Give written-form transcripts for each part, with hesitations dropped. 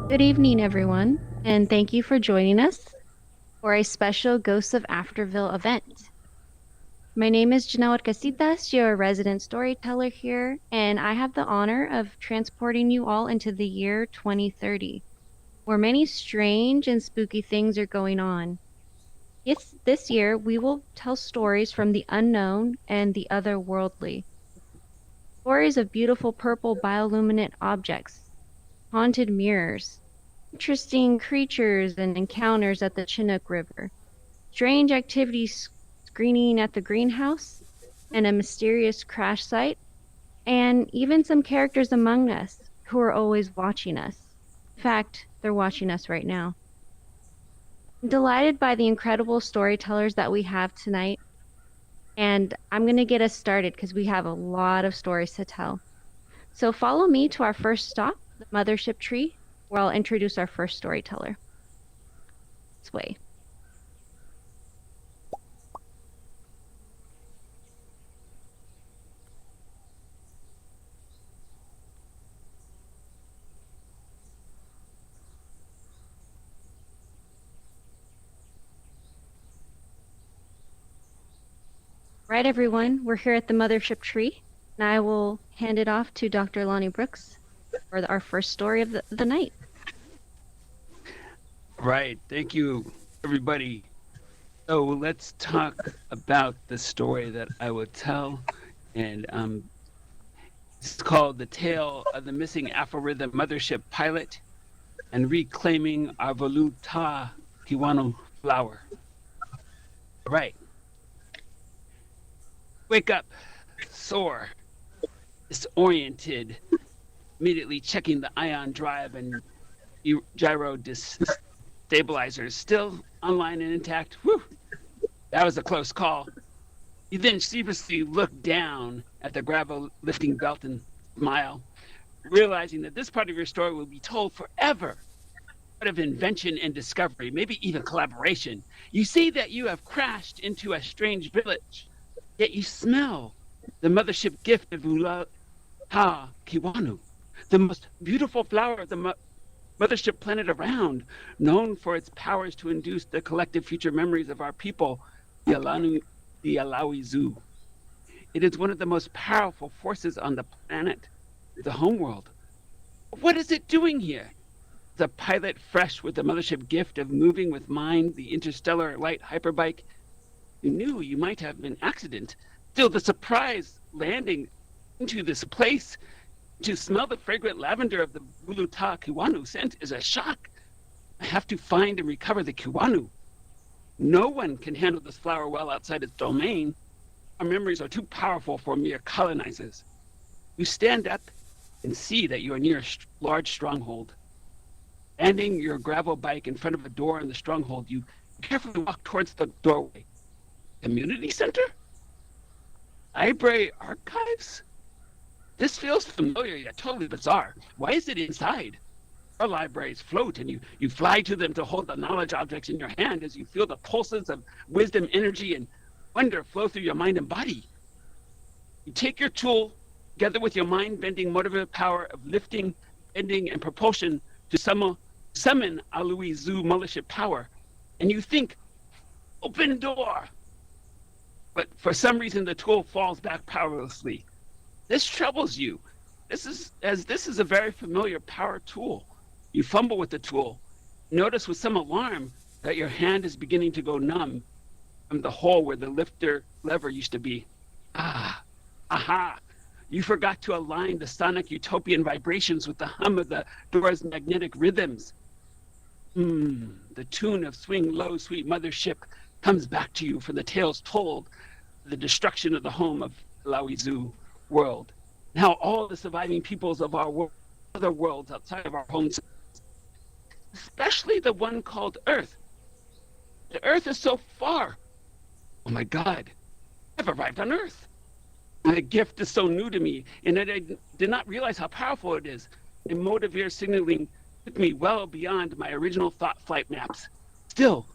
Good evening, everyone, and thank you for joining us for a special Ghosts of Afterville event. My name is JEANELLE, your resident storyteller here, and I have the honor of transporting you all into the year 2030, where many strange and spooky things are going on. Yes, this year we will tell stories from the unknown and the otherworldly, stories of beautiful purple bioluminescent objects, haunted mirrors, interesting creatures and encounters at the Chinook River, strange activities screening at the greenhouse, and a mysterious crash site, and even some characters among us who are always watching us. In fact, they're watching us right now. I'm delighted by the incredible storytellers that we have tonight, and I'm going to get us started because we have a lot of stories to tell. So follow me to our first stop, the Mothership Tree, where I'll introduce our first storyteller. This way. Right, everyone, we're here at the Mothership Tree, and I will hand it off to Dr. Lonnie Brooks for our first story of the night. Right. Thank you, everybody. So let's talk about the story that I will tell. And it's called The Tale of the Missing Afro-Rhythm Mothership Pilot and Reclaiming Our Voluta Kiwano Flower. Right. Wake up, sore, disoriented, immediately checking the ion drive and gyro stabilizers still online and intact. Whew, that was a close call. You then sheepishly look down at the gravel lifting belt and smile, realizing that this part of your story will be told forever. Part of invention and discovery, maybe even collaboration. You see that you have crashed into a strange village, yet you smell the mothership gift of Ula Ha Kiwanu, the most beautiful flower of the mothership planet around, known for its powers to induce the collective future memories of our people, the Alawizu. It is one of the most powerful forces on the planet, the homeworld. What is it doing here? The pilot fresh with the mothership gift of moving with mind, the interstellar light hyperbike. You knew you might have an accident. Still, the surprise landing into this place to smell the fragrant lavender of the Buluta Kiwanu scent is a shock. I have to find and recover the Kiwanu. No one can handle this flower well outside its domain. Our memories are too powerful for mere colonizers. You stand up and see that you are near a large stronghold. Landing your gravel bike in front of a door in the stronghold, you carefully walk towards the doorway. Community center? Library archives? This feels familiar yet totally bizarre. Why is it inside? Our libraries float and you fly to them to hold the knowledge objects in your hand as you feel the pulses of wisdom, energy, and wonder flow through your mind and body. You take your tool, together with your mind-bending motivative power of lifting, bending, and propulsion to summon Aluizu mothership power, and you think, open door. But for some reason, the tool falls back powerlessly. This troubles you. This is a very familiar power tool. You fumble with the tool. Notice with some alarm that your hand is beginning to go numb from the hole where the lifter lever used to be. Aha! You forgot to align the sonic utopian vibrations with the hum of the door's magnetic rhythms. The tune of Swing Low, Sweet Mothership comes back to you for the tales told, the destruction of the home of Lawizu world. Now all the surviving peoples of our world, other worlds outside of our homes, especially the one called Earth. The Earth is so far. Oh my God, I've arrived on Earth. The gift is so new to me, and I did not realize how powerful it is. Emotive signaling took me well beyond my original thought flight maps. Still,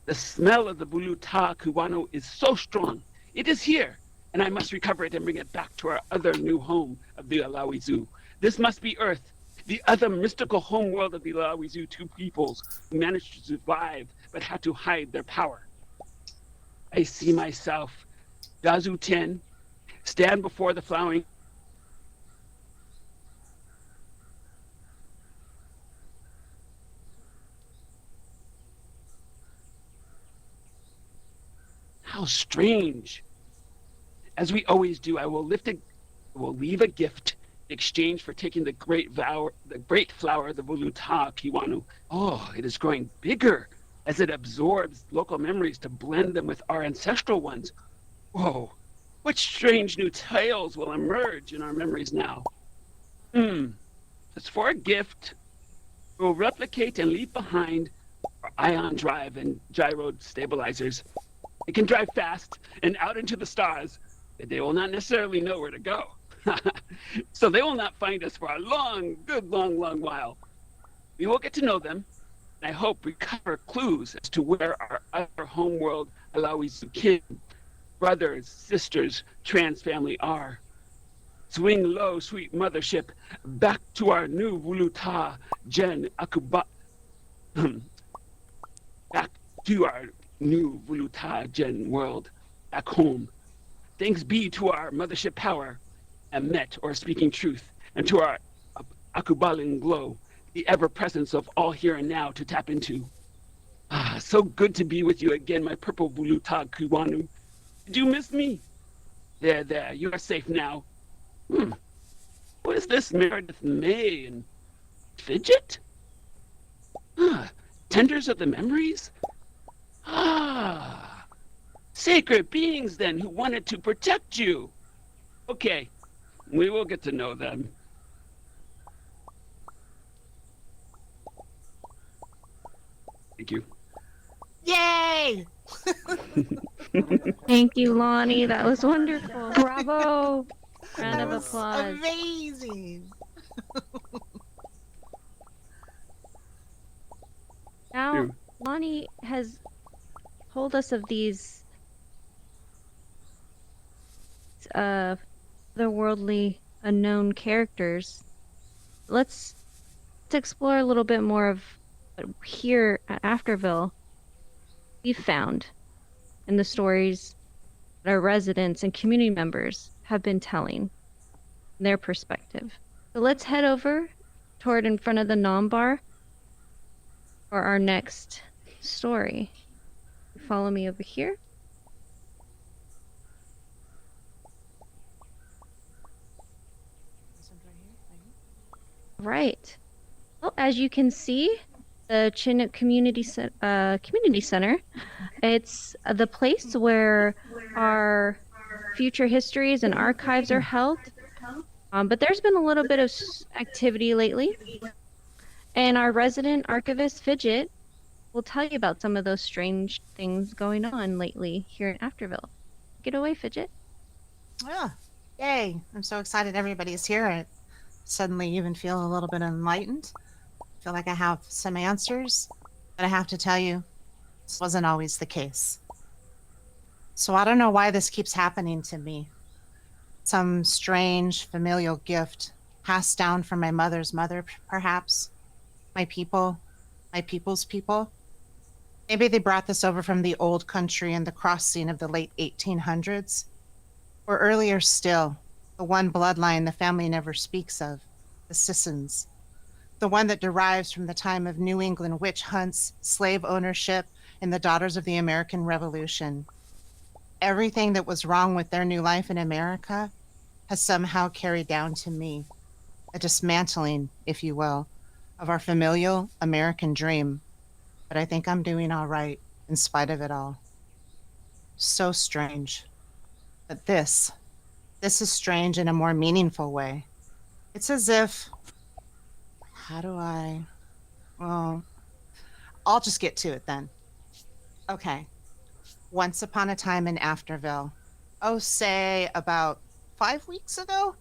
the smell of the Buluta Kiwano is so strong. It is here, and I must recover it and bring it back to our other new home of the Alawizu. This must be Earth, the other mystical homeworld of the Lawizu peoples who managed to survive but had to hide their power. I see myself, Dazu 10, stand before the flowering. How strange. As we always do, I will leave a gift in exchange for taking the great flower, the Voluta Kiwanu. Oh, it is growing bigger as it absorbs local memories to blend them with our ancestral ones. Whoa, what strange new tales will emerge in our memories now? As for a gift, we'll replicate and leave behind our ion drive and gyro stabilizers. It can drive fast and out into the stars, but they will not necessarily know where to go. So they will not find us for a long while. We will get to know them, and I hope recover clues as to where our other homeworld Alawi's kin, brothers, sisters, trans family are. Swing low, sweet mothership, back to our new Vuluta Gen Akuba. Back to our new Vuluta Gen world, back home. Thanks be to our mothership power, Emet, or speaking truth, and to our Akubalin glow, the ever-presence of all here and now to tap into. Ah, so good to be with you again, my purple Vuluta Kiwanu. Did you miss me? There, you are safe now. What is this, Meredith May and Fidget? Tenders of the memories? Sacred beings then who wanted to protect you. Okay, we will get to know them. Thank you. Yay! Thank you, Lonnie. That was wonderful. Bravo. Round of applause. Amazing. Now, Lonnie has told us of these otherworldly unknown characters. Let's explore a little bit more of what here at Afterville we've found in the stories that our residents and community members have been telling their perspective. So let's head over toward in front of the Nambar for our next story. Follow me over here. Right. Well, as you can see, the Chinook Community Center, it's the place where our future histories and archives are held. But there's been a little bit of activity lately. And our resident archivist, Fidget, will tell you about some of those strange things going on lately here in Afterville. Get away, Fidget. Yeah. Yay. I'm so excited everybody's here. I suddenly even feel a little bit enlightened. I feel like I have some answers. But I have to tell you, this wasn't always the case. So I don't know why this keeps happening to me. Some strange familial gift passed down from my mother's mother, perhaps. My people, my people's people. Maybe they brought this over from the old country in the cross scene of the late 1800s. Or earlier still, the one bloodline the family never speaks of, the Sissons. The one that derives from the time of New England witch hunts, slave ownership, and the Daughters of the American Revolution. Everything that was wrong with their new life in America has somehow carried down to me. A dismantling, if you will, of our familial American dream. But I think I'm doing all right in spite of it all. So strange. But this is strange in a more meaningful way. It's as if, well, I'll just get to it then. Okay. Once upon a time in Afterville, say about 5 weeks ago,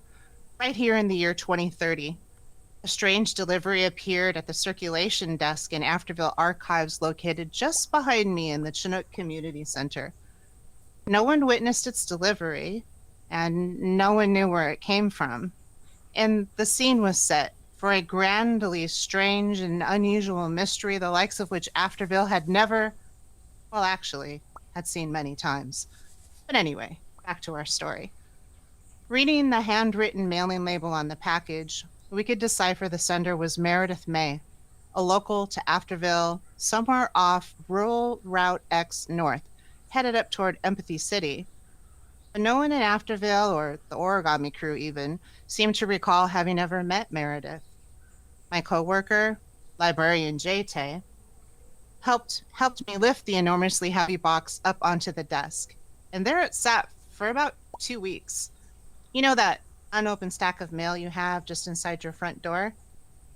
right here in the year 2030, a strange delivery appeared at the circulation desk in Afterville Archives located just behind me in the Chinook Community Center. No one witnessed its delivery, and no one knew where it came from. And the scene was set for a grandly strange and unusual mystery, the likes of which Afterville had never, well, actually, had seen many times. But anyway, back to our story. Reading the handwritten mailing label on the package, we could decipher the sender was Meredith May, a local to Afterville, somewhere off rural Route X North, headed up toward Empathy City. But no one in Afterville, or the Origami crew even, seemed to recall having ever met Meredith. My coworker, librarian Jay, helped me lift the enormously heavy box up onto the desk, and there it sat for about 2 weeks. You know that unopened stack of mail you have just inside your front door?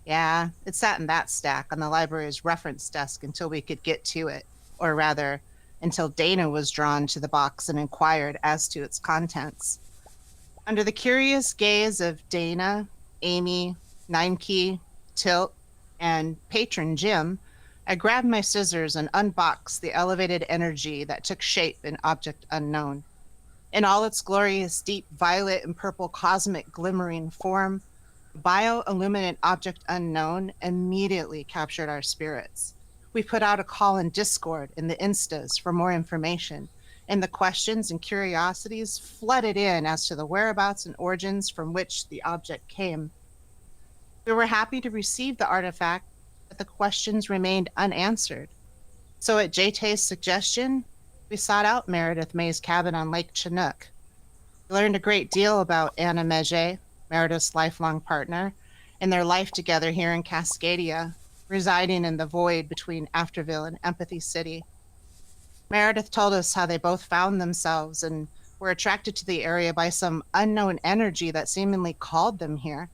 Yeah, it sat in that stack on the library's reference desk until we could get to it, or rather, until Dana was drawn to the box and inquired as to its contents. Under the curious gaze of Dana, Amy, Ninekey, Tilt, and patron Jim, I grabbed my scissors and unboxed the elevated energy that took shape in Object Unknown. In all its glorious deep violet and purple cosmic glimmering form, bioluminescent Object Unknown immediately captured our spirits. We put out a call in Discord in the Instas for more information, and the questions and curiosities flooded in as to the whereabouts and origins from which the object came. We were happy to receive the artifact, but the questions remained unanswered. So at JT's suggestion, we sought out Meredith May's cabin on Lake Chinook. We learned a great deal about Anna Meje, Meredith's lifelong partner, and their life together here in Cascadia, residing in the void between Afterville and Empathy City. Meredith told us how they both found themselves and were attracted to the area by some unknown energy that seemingly called them here.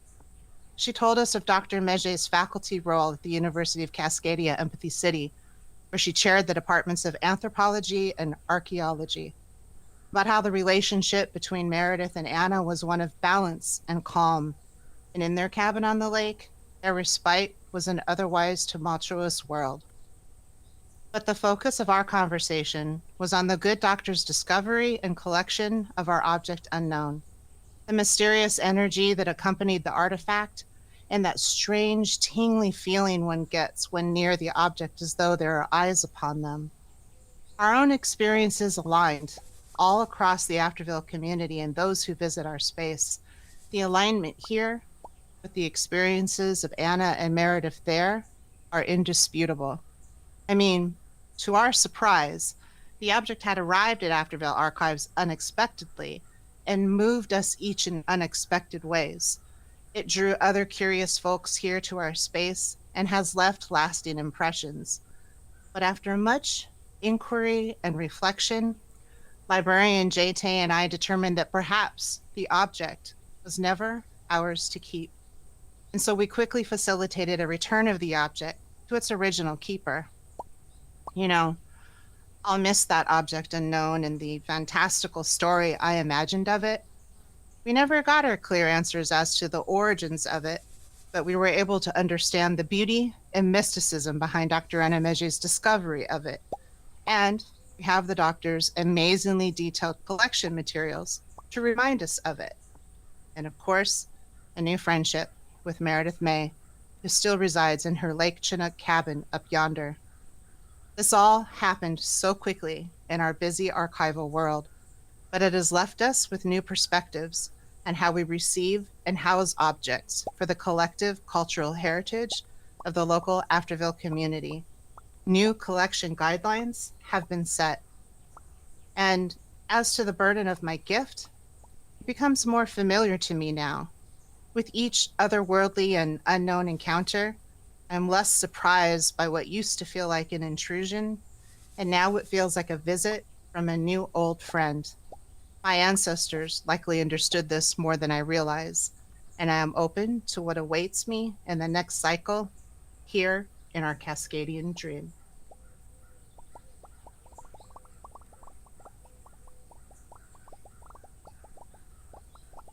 She told us of Dr. Meje's faculty role at the University of Cascadia, Empathy City, where she chaired the departments of anthropology and archaeology, about how the relationship between Meredith and Anna was one of balance and calm, and in their cabin on the lake, their respite was an otherwise tumultuous world. But the focus of our conversation was on the good doctor's discovery and collection of our object unknown, the mysterious energy that accompanied the artifact, and that strange, tingly feeling one gets when near the object as though there are eyes upon them. Our own experiences aligned all across the Afterville community and those who visit our space. The alignment here with the experiences of Anna and Meredith there are indisputable. I mean, to our surprise, the object had arrived at Afterville Archives unexpectedly and moved us each in unexpected ways. It drew other curious folks here to our space and has left lasting impressions. But after much inquiry and reflection, librarian JT and I determined that perhaps the object was never ours to keep. And so we quickly facilitated a return of the object to its original keeper. You know, I'll miss that object unknown and the fantastical story I imagined of it. We never got our clear answers as to the origins of it, but we were able to understand the beauty and mysticism behind Dr. Anna Meje's discovery of it. And we have the doctor's amazingly detailed collection materials to remind us of it. And of course, a new friendship with Meredith May, who still resides in her Lake Chinook cabin up yonder. This all happened so quickly in our busy archival world, but it has left us with new perspectives on how we receive and house objects for the collective cultural heritage of the local Afterville community. New collection guidelines have been set. And as to the burden of my gift, it becomes more familiar to me now. With each otherworldly and unknown encounter, I'm less surprised by what used to feel like an intrusion, and now it feels like a visit from a new old friend. My ancestors likely understood this more than I realize, and I am open to what awaits me in the next cycle here in our Cascadian dream.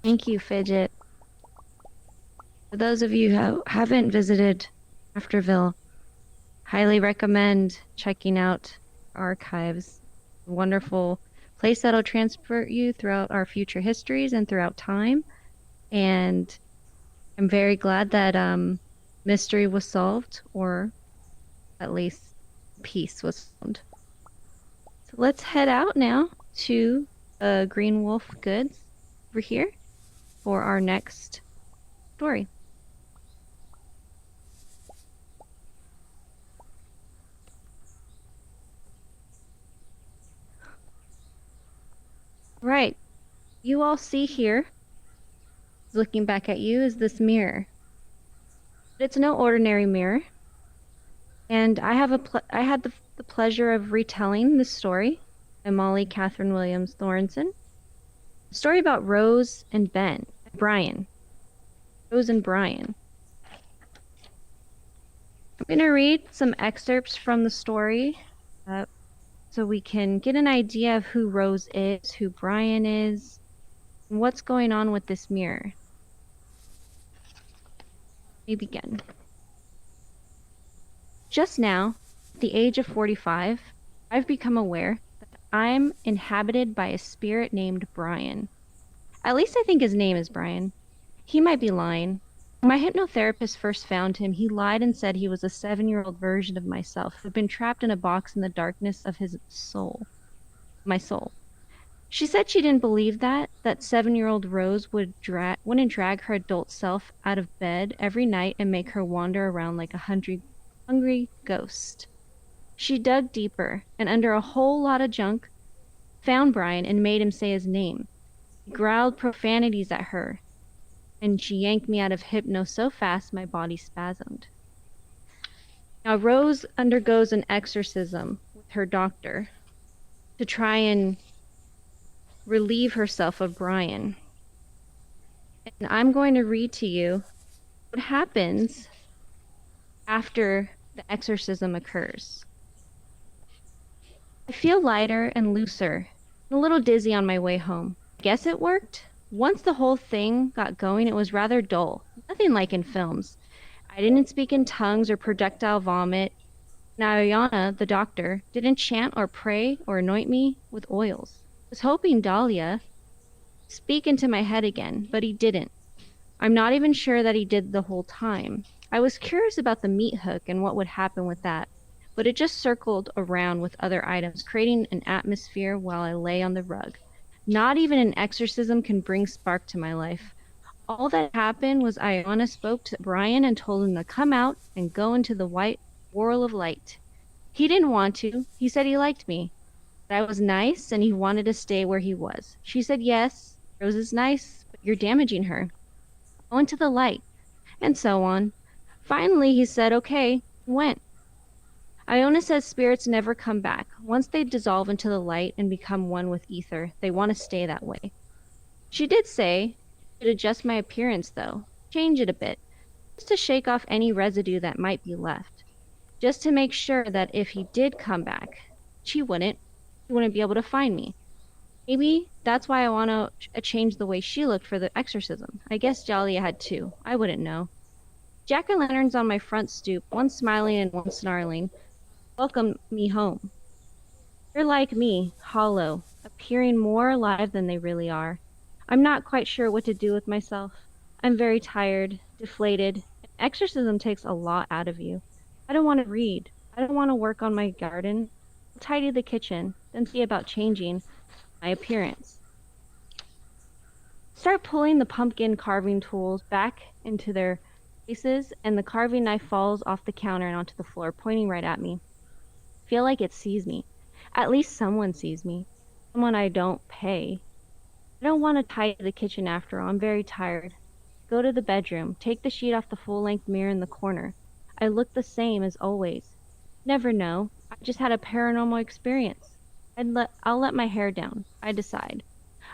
Thank you, Fidget. For those of you who haven't visited Afterville, highly recommend checking out archives. A wonderful place that'll transport you throughout our future histories and throughout time. And I'm very glad that mystery was solved, or at least peace was found. So let's head out now to Green Wolf Goods over here for our next story. Right. You all see here, looking back at you, is this mirror. But it's no ordinary mirror. And I had the pleasure of retelling this story by Molly Catherine Williams Thorenson. A story about Rose and Ben, Brian. Rose and Brian. I'm going to read some excerpts from the story so we can get an idea of who Rose is, who Brian is, and what's going on with this mirror. Let me begin. Just now, at the age of 45, I've become aware that I'm inhabited by a spirit named Brian. At least I think his name is Brian. He might be lying. When my hypnotherapist first found him, he lied and said he was a 7-year-old version of myself who'd been trapped in a box in the darkness of his soul. My soul. She said she didn't believe that 7-year-old Rose wouldn't drag her adult self out of bed every night and make her wander around like a hungry ghost. She dug deeper, and under a whole lot of junk, found Brian and made him say his name. He growled profanities at her, and she yanked me out of hypno so fast my body spasmed. Now Rose undergoes an exorcism with her doctor to try and relieve herself of Brian. And I'm going to read to you what happens after the exorcism occurs. I feel lighter and looser, and a little dizzy on my way home. I guess it worked. Once the whole thing got going, it was rather dull, nothing like in films. I didn't speak in tongues or projectile vomit. Now Ayana, the doctor, didn't chant or pray or anoint me with oils. I was hoping Dahlia would speak into my head again, but he didn't. I'm not even sure that he did the whole time. I was curious about the meat hook and what would happen with that, but it just circled around with other items, creating an atmosphere while I lay on the rug. Not even an exorcism can bring spark to my life. All that happened was Ayana spoke to Brian and told him to come out and go into the white whirl of light. He didn't want to. He said he liked me. That I was nice and he wanted to stay where he was. She said, yes, Rose is nice, but you're damaging her. Go into the light. And so on. Finally, he said, okay, and went. Iona says spirits never come back. Once they dissolve into the light and become one with ether, they want to stay that way. She did say I should adjust my appearance, though. Change it a bit. Just to shake off any residue that might be left. Just to make sure that if he did come back, he wouldn't be able to find me. Maybe that's why I want to change the way she looked for the exorcism. I guess Dahlia had too. I wouldn't know. Jack-o'-lanterns on my front stoop, one smiling and one snarling, welcome me home. They're like me, hollow, appearing more alive than they really are. I'm not quite sure what to do with myself. I'm very tired, deflated. Exorcism takes a lot out of you. I don't want to read. I don't want to work on my garden. I'll tidy the kitchen, then see about changing my appearance. Start pulling the pumpkin carving tools back into their places, and the carving knife falls off the counter and onto the floor, pointing right at me. Feel like it sees me. At least someone sees me. Someone I don't pay. I don't want to tidy the kitchen after all. I'm very tired. Go to the bedroom. Take the sheet off the full-length mirror in the corner. I look the same as always. Never know. I just had a paranormal experience. I'll let my hair down. I decide.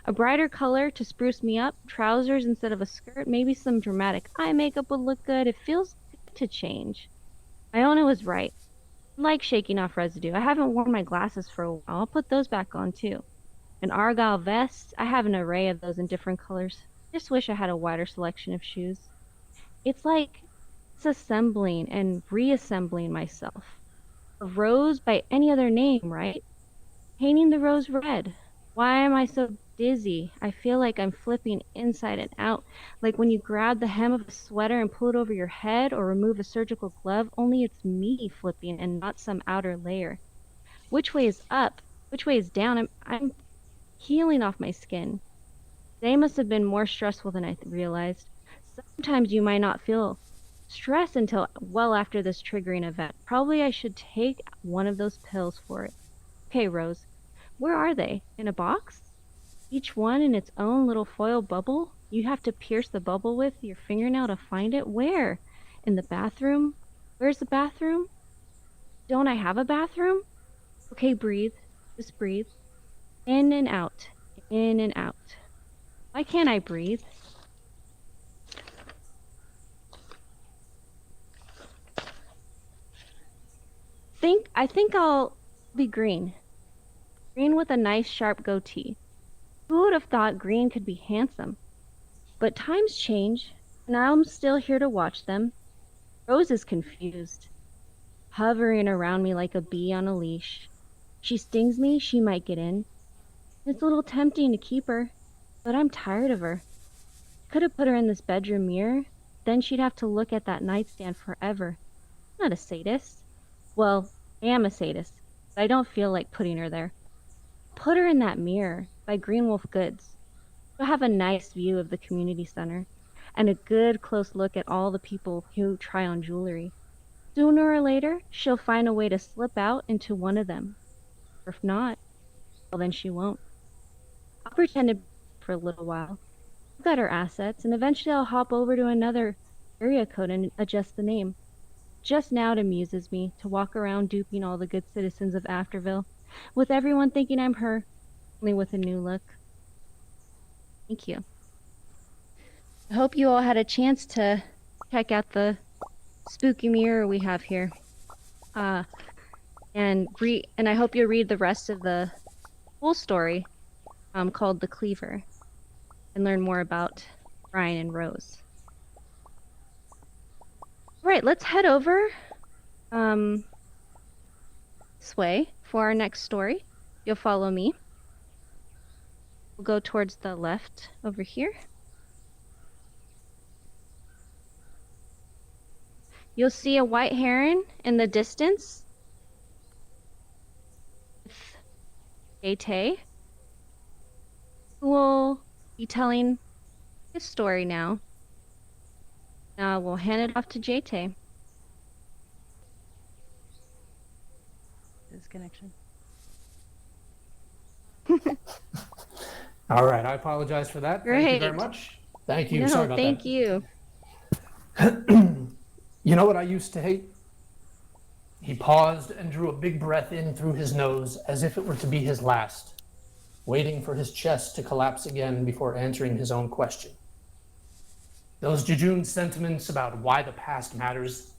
A brighter color to spruce me up, trousers instead of a skirt, maybe some dramatic eye makeup would look good. It feels good to change. Iona was right. I like shaking off residue. I haven't worn my glasses for a while. I'll put those back on too. An argyle vest. I have an array of those in different colors. Just wish I had a wider selection of shoes. It's like disassembling and reassembling myself. A rose by any other name, right? Painting the rose red. Why am I so dizzy. I feel like I'm flipping inside and out, like when you grab the hem of a sweater and pull it over your head or remove a surgical glove, only it's me flipping and not some outer layer. Which way is up? Which way is down? I'm healing off my skin. They must have been more stressful than I realized. Sometimes you might not feel stress until well after this triggering event. Probably I should take one of those pills for it. Okay, Rose, where are they? In a box? Each one in its own little foil bubble? You have to pierce the bubble with your fingernail to find it? Where? In the bathroom? Where's the bathroom? Don't I have a bathroom? Okay, breathe. Just breathe. In and out. In and out. Why can't I breathe? I think I'll be green. Green with a nice sharp goatee. Who would have thought green could be handsome? But times change, and I'm still here to watch them. Rose is confused, hovering around me like a bee on a leash. She stings me, she might get in. It's a little tempting to keep her, but I'm tired of her. Could have put her in this bedroom mirror, then she'd have to look at that nightstand forever. I'm not a sadist. Well, I am a sadist, but I don't feel like putting her there. Put her in that mirror by Green Wolf Goods. She'll have a nice view of the community center and a good close look at all the people who try on jewelry. Sooner or later, she'll find a way to slip out into one of them. Or if not, well, then she won't. I'll pretend to for a little while. I've got her assets, and eventually I'll hop over to another area code and adjust the name. Just now it amuses me to walk around duping all the good citizens of Afterville, with everyone thinking I'm her, only with a new look. Thank you. I hope you all had a chance to check out the spooky mirror we have here. And I hope you read the rest of the full story called The Cleaver and learn more about Brian and Rose. All right, let's head over this way for our next story. You'll follow me. We'll go towards the left over here. You'll see a white heron in the distance with Tay, who will be telling his story now. Now we'll hand it off to JT. Disconnection. All right, I apologize for that. Great. Thank you very much. Thank you. No, Sorry about thank that. you. You know what I used to hate? He paused and drew a big breath in through his nose as if it were to be his last, waiting for his chest to collapse again before answering his own question. Those jejune sentiments about why the past matters,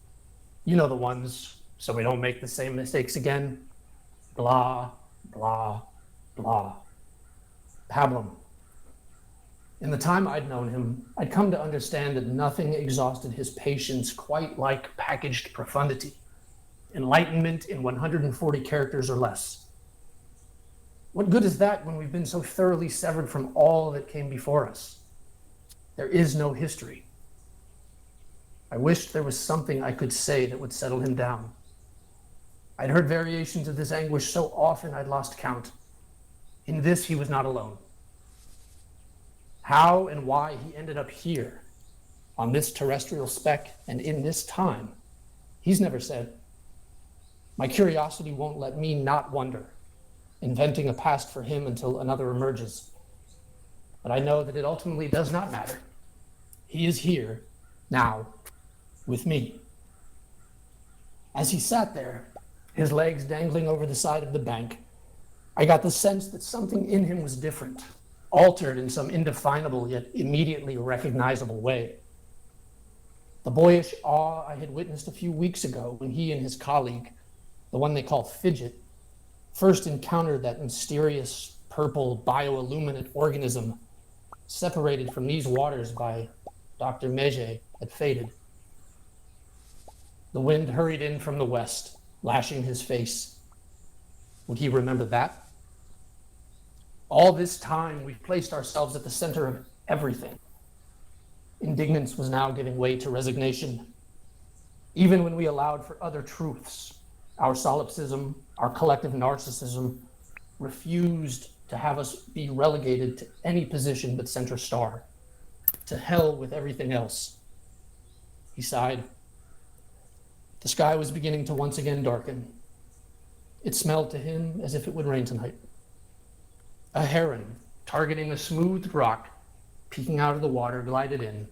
you know the ones, so we don't make the same mistakes again. Blah, blah, blah. Pablum. In the time I'd known him, I'd come to understand that nothing exhausted his patience quite like packaged profundity, enlightenment in 140 characters or less. What good is that when we've been so thoroughly severed from all that came before us? There is no history. I wished there was something I could say that would settle him down. I'd heard variations of this anguish so often I'd lost count. In this, he was not alone. How and why he ended up here, on this terrestrial speck and in this time, he's never said. My curiosity won't let me not wonder, inventing a past for him until another emerges. But I know that it ultimately does not matter. He is here, now, with me. As he sat there, his legs dangling over the side of the bank, I got the sense that something in him was different, altered in some indefinable yet immediately recognizable way. The boyish awe I had witnessed a few weeks ago when he and his colleague, the one they call Fidget, first encountered that mysterious purple bioilluminate organism separated from these waters by Dr. Meje, had faded. The wind hurried in from the west, lashing his face. Would he remember that? All this time, we've placed ourselves at the center of everything. Indignance was now giving way to resignation. Even when we allowed for other truths, our solipsism, our collective narcissism, refused to have us be relegated to any position but center star. To hell with everything else. He sighed. The sky was beginning to once again darken. It smelled to him as if it would rain tonight. A heron, targeting a smooth rock, peeking out of the water, glided in,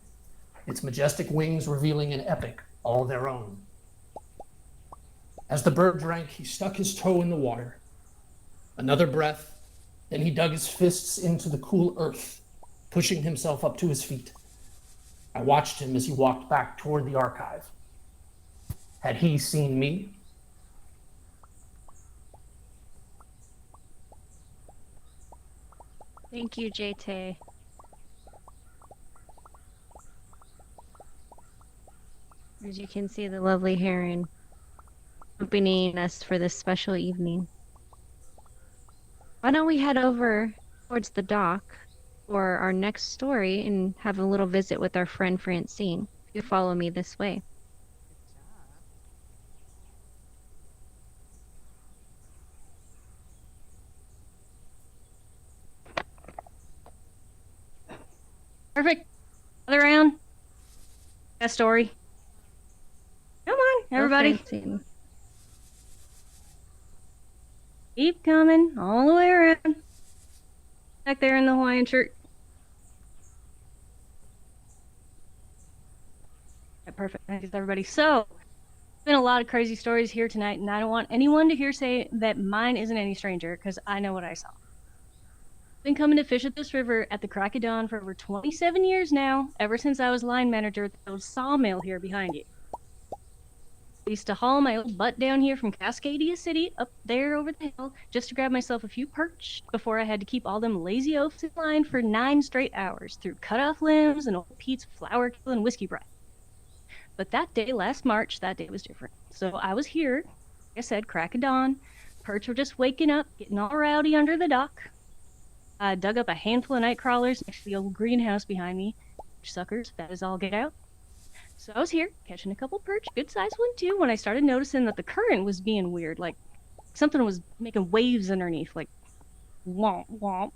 its majestic wings revealing an epic all their own. As the bird drank, he stuck his toe in the water. Another breath, then he dug his fists into the cool earth, pushing himself up to his feet. I watched him as he walked back toward the archive. Had he seen me? Thank you, JT. As you can see, the lovely heron accompanying us for this special evening. Why don't we head over towards the dock for our next story and have a little visit with our friend Francine. If you follow me this way. Perfect. Other round. That story. Come on, everybody. Keep coming all the way around. Back there in the Hawaiian shirt. Yeah, perfect. Thanks, everybody. So, been a lot of crazy stories here tonight, and I don't want anyone to hear say that mine isn't any stranger, because I know what I saw. Been coming to fish at this river at the crack of dawn for over 27 years now, ever since I was line manager at the old sawmill here behind you. I used to haul my old butt down here from Cascadia City up there over the hill just to grab myself a few perch before I had to keep all them lazy oafs in line for 9 straight hours through cut-off limbs and old Pete's flour kill and whiskey breath. But that day, last March, that day was different. So I was here, like I said, crack of dawn. Perch were just waking up, getting all rowdy under the dock. I dug up a handful of night crawlers next to the old greenhouse behind me. Suckers, that is all get out. So I was here, catching a couple perch, good sized one too, when I started noticing that the current was being weird, like something was making waves underneath, like womp womp.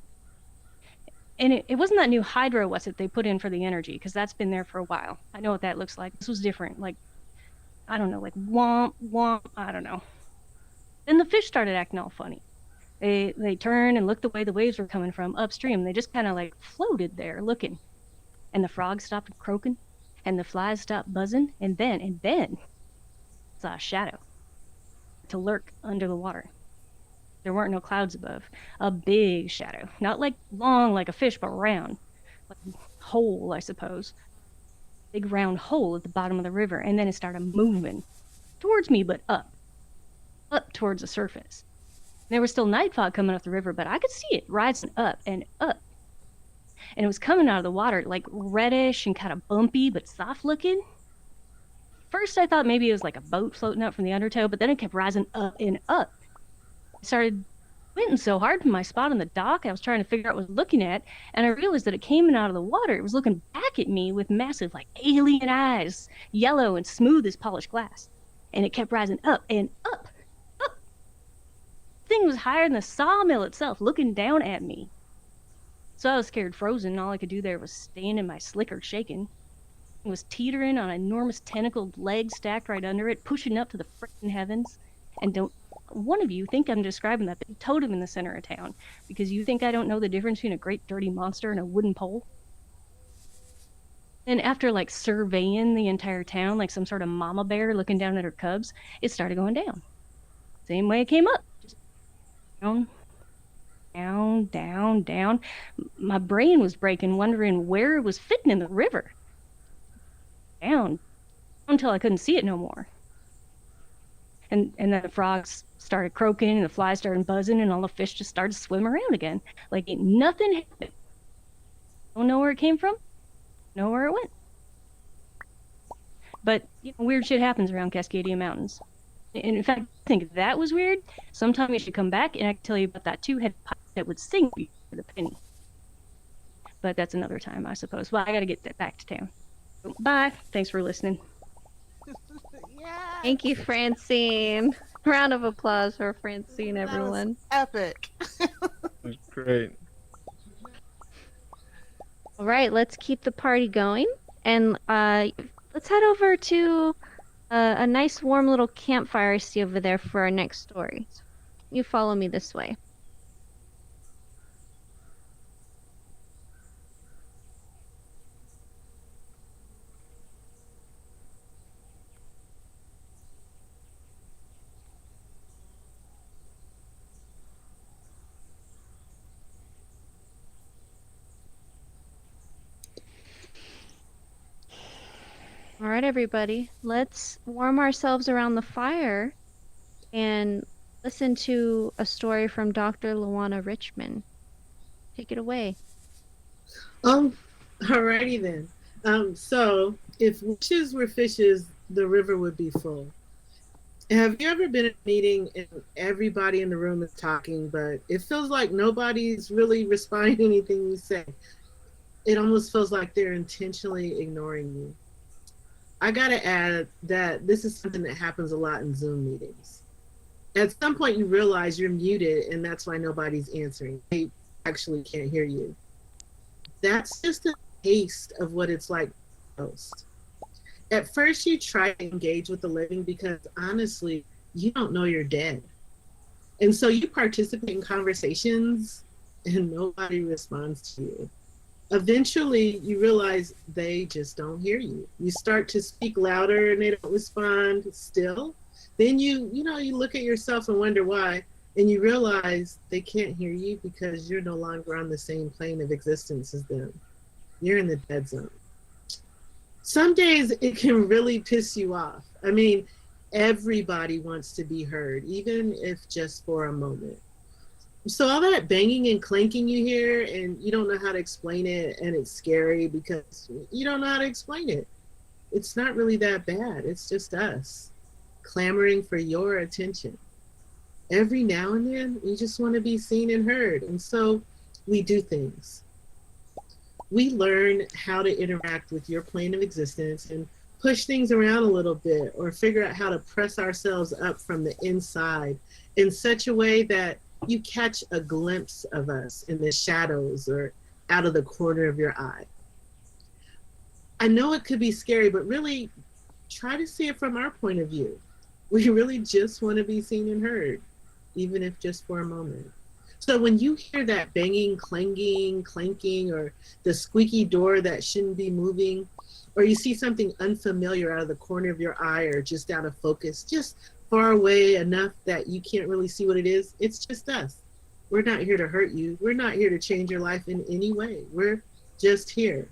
And it wasn't that new hydro what's it they put in for the energy, because that's been there for a while. I know what that looks like. This was different, like, I don't know, like womp womp, I don't know. Then the fish started acting all funny. They turned and looked the way the waves were coming from upstream. They just kind of like floated there looking. And the frogs stopped croaking. And the flies stopped buzzing, and then saw a shadow to lurk under the water. There weren't no clouds above. A big shadow. Not like long like a fish, but round. Like a hole, I suppose. Big round hole at the bottom of the river, and then it started moving. Towards me, but up. Up towards the surface. There was still night fog coming up the river, but I could see it rising up and up. And it was coming out of the water, like reddish and kind of bumpy, but soft looking. First, I thought maybe it was like a boat floating up from the undertow, but then it kept rising up and up. I started squinting so hard from my spot on the dock, I was trying to figure out what I was looking at, and I realized that it came out of the water. It was looking back at me with massive, like, alien eyes, yellow and smooth as polished glass. And it kept rising up and up, up. The thing was higher than the sawmill itself, looking down at me. So I was scared frozen, and all I could do there was stand in my slicker shaking. It was teetering on enormous tentacled legs stacked right under it, pushing up to the frickin' heavens. And don't one of you think I'm describing that big totem in the center of town because you think I don't know the difference between a great dirty monster and a wooden pole? And after like surveying the entire town like some sort of mama bear looking down at her cubs, it started going down. Same way it came up. Just down. Down, down, down. My brain was breaking, wondering where it was fitting in the river. Down until I couldn't see it no more. And then the frogs started croaking, and the flies started buzzing, and all the fish just started swimming around again. Like nothing happened. Don't know where it came from. Know where it went. But weird shit happens around Cascadia Mountains. And in fact, I think that was weird. Sometime you should come back, and I can tell you about that two-headed pipe that would sing for the penny. But that's another time, I suppose. Well, I got to get back to town. Bye. Thanks for listening. Yeah. Thank you, Francine. Round of applause for Francine, everyone. Epic. Great. All right, let's keep the party going. And let's head over to a nice warm little campfire I see over there for our next story. You follow me this way. All right, everybody, let's warm ourselves around the fire and listen to a story from Dr. Luana Richmond. Take it away. Alrighty then. So if wishes were fishes, the river would be full. Have you ever been at a meeting and everybody in the room is talking, but it feels like nobody's really responding to anything you say? It almost feels like they're intentionally ignoring you. I gotta add that this is something that happens a lot in Zoom meetings. At some point you realize you're muted and that's why nobody's answering. They actually can't hear you. That's just a taste of what it's like most. At first you try to engage with the living because honestly, you don't know you're dead. And so you participate in conversations and nobody responds to you. Eventually you realize they just don't hear you. You start to speak louder and they don't respond still. Then you look at yourself and wonder why, and you realize they can't hear you because you're no longer on the same plane of existence as them. You're in the dead zone. Some days it can really piss you off. I mean, everybody wants to be heard, even if just for a moment. So all that banging and clanking you hear and you don't know how to explain it, and it's scary because you don't know how to explain it. It's not really that bad. It's just us clamoring for your attention. Every now and then we just want to be seen and heard, and so we do things. We learn how to interact with your plane of existence and push things around a little bit, or figure out how to press ourselves up from the inside in such a way that you catch a glimpse of us in the shadows or out of the corner of your eye. I know it could be scary, but really try to see it from our point of view. We really just want to be seen and heard, even if just for a moment. So when you hear that banging, clanging, clanking, or the squeaky door that shouldn't be moving, or you see something unfamiliar out of the corner of your eye or just out of focus, just far away enough that you can't really see what it is, it's just us. We're not here to hurt you. We're not here to change your life in any way. We're just here.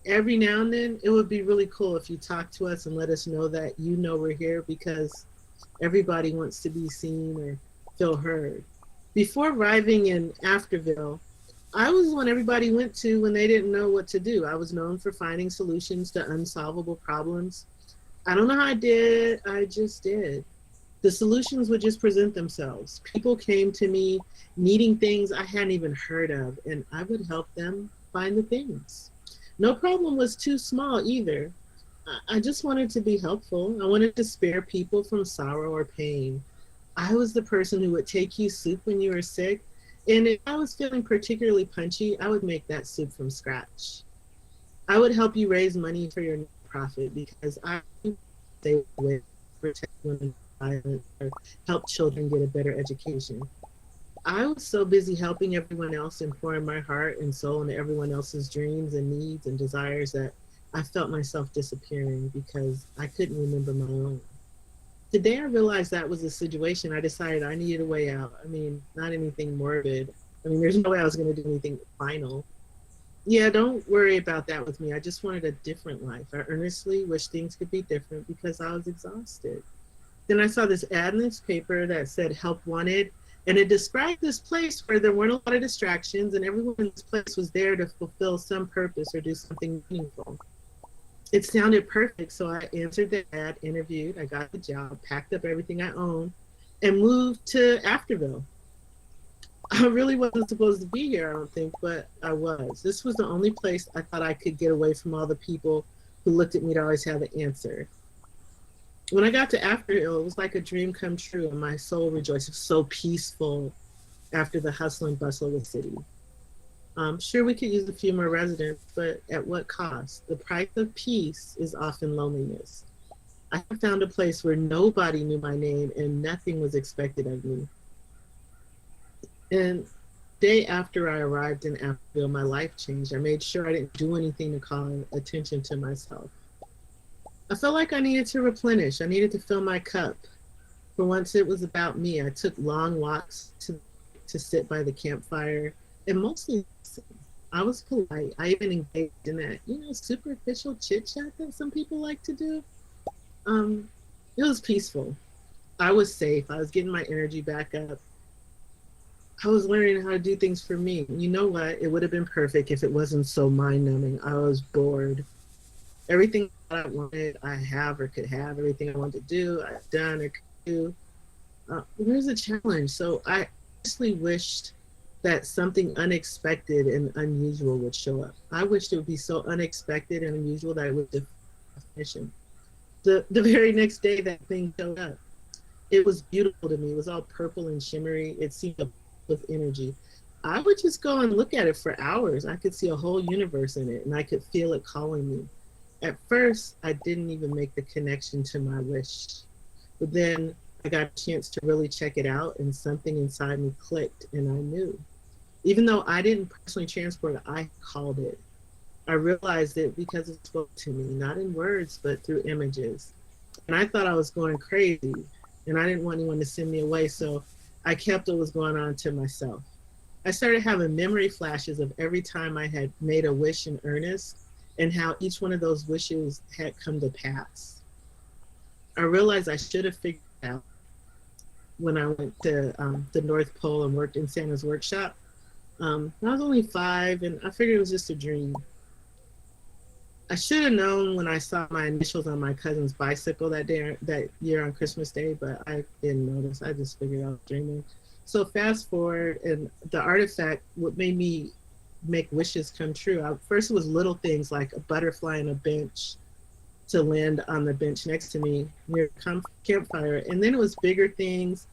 Every now and then, it would be really cool if you talk to us and let us know that you know we're here, because everybody wants to be seen or feel heard. Before arriving in Afterville, I was the one everybody went to when they didn't know what to do. I was known for finding solutions to unsolvable problems. I don't know how I did, I just did. The solutions would just present themselves. People came to me needing things I hadn't even heard of, and I would help them find the things. No problem was too small either. I just wanted to be helpful. I wanted to spare people from sorrow or pain. I was the person who would take you soup when you were sick, and if I was feeling particularly punchy, I would make that soup from scratch. I would help you raise money for your nonprofit because I would protect women from violence or help children get a better education. I was so busy helping everyone else and pouring my heart and soul into everyone else's dreams and needs and desires that I felt myself disappearing because I couldn't remember my own. The day I realized that was the situation, I decided I needed a way out. I mean, not anything morbid. I mean, there's no way I was going to do anything final. Yeah, don't worry about that with me. I just wanted a different life. I earnestly wish things could be different because I was exhausted. Then I saw this ad in this paper that said help wanted, and it described this place where there weren't a lot of distractions and everyone in this place was there to fulfill some purpose or do something meaningful. It sounded perfect, so I answered the ad, interviewed, I got the job, packed up everything I owned, and moved to Afterville. I really wasn't supposed to be here, I don't think, but I was. This was the only place I thought I could get away from all the people who looked at me to always have the answer. When I got to Afterville, it was like a dream come true, and my soul rejoiced. It was so peaceful after the hustle and bustle of the city. Sure, we could use a few more residents, but at what cost? The price of peace is often loneliness. I found a place where nobody knew my name and nothing was expected of me. And day after I arrived in Afterville, my life changed. I made sure I didn't do anything to call attention to myself. I felt like I needed to replenish. I needed to fill my cup. For once it was about me. I took long walks to sit by the campfire and mostly listen. I was polite. I even engaged in that, superficial chit chat that some people like to do. It was peaceful. I was safe. I was getting my energy back up. I was learning how to do things for me. You know what? It would have been perfect if it wasn't so mind-numbing. I was bored. Everything that I wanted, I have or could have. Everything I wanted to do, I've done or could do. Where's the challenge? So I honestly wished that something unexpected and unusual would show up. I wished it would be so unexpected and unusual that it would definition. The very next day that thing showed up. It was beautiful to me. It was all purple and shimmery. It seemed with energy. I would just go and look at it for hours. I could see a whole universe in it and I could feel it calling me. At first, I didn't even make the connection to my wish. But then I got a chance to really check it out and something inside me clicked and I knew. Even though I didn't personally transport it, I called it. I realized it because it spoke to me, not in words, but through images. And I thought I was going crazy and I didn't want anyone to send me away. So I kept what was going on to myself. I started having memory flashes of every time I had made a wish in earnest and how each one of those wishes had come to pass. I realized I should have figured it out when I went to the North Pole and worked in Santa's workshop. I was only 5 and I figured it was just a dream. I should have known when I saw my initials on my cousin's bicycle that year on Christmas Day, but I didn't notice. I just figured I was dreaming. So fast forward, and the artifact, what made me make wishes come true. First it was little things like a butterfly on a bench to land on the bench next to me near a campfire. And then it was bigger things.